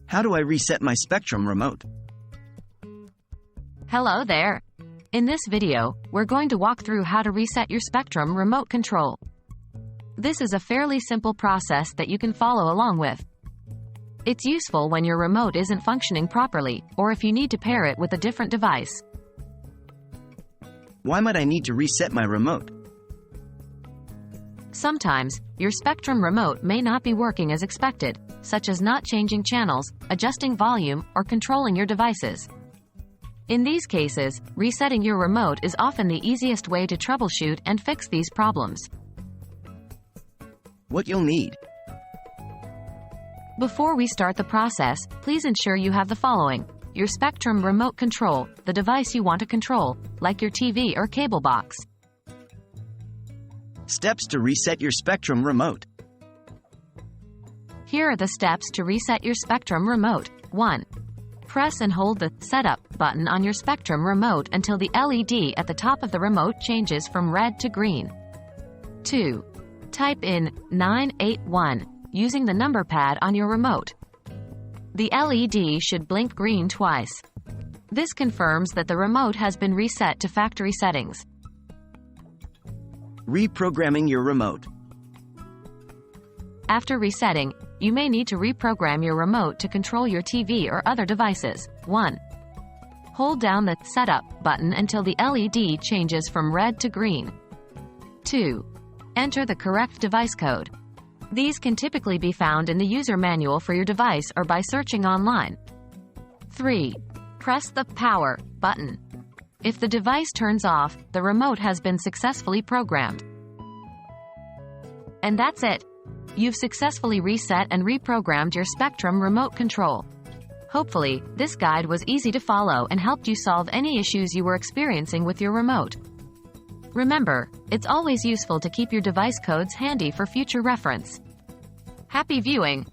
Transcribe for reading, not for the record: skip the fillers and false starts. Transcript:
How do I reset my Spectrum remote? Hello there. In this video, we're going to walk through how to reset your Spectrum remote control. This is a fairly simple process that you can follow along with. It's useful when your remote isn't functioning properly, or if you need to pair it with a different device. Why might I need to reset my remote? Sometimes, your Spectrum remote may not be working as expected, such as not changing channels, adjusting volume, or controlling your devices. In these cases, resetting your remote is often the easiest way to troubleshoot and fix these problems. What you'll need. Before we start the process, please ensure you have the following: your Spectrum remote control, the device you want to control, like your TV or cable box. Steps to reset your Spectrum remote. Here are the steps to reset your Spectrum remote. 1. Press and hold the Setup button on your Spectrum remote until the LED at the top of the remote changes from red to green. 2. Type in 981 using the number pad on your remote. The LED should blink green twice. This confirms that the remote has been reset to factory settings. Reprogramming your remote. After resetting, you may need to reprogram your remote to control your TV or other devices. 1. Hold down the Setup button until the LED changes from red to green. 2. Enter the correct device code. These can typically be found in the user manual for your device or by searching online. 3. Press the Power button. If the device turns off, the remote has been successfully programmed. And that's it. You've successfully reset and reprogrammed your Spectrum remote control. Hopefully, this guide was easy to follow and helped you solve any issues you were experiencing with your remote. Remember, it's always useful to keep your device codes handy for future reference. Happy viewing!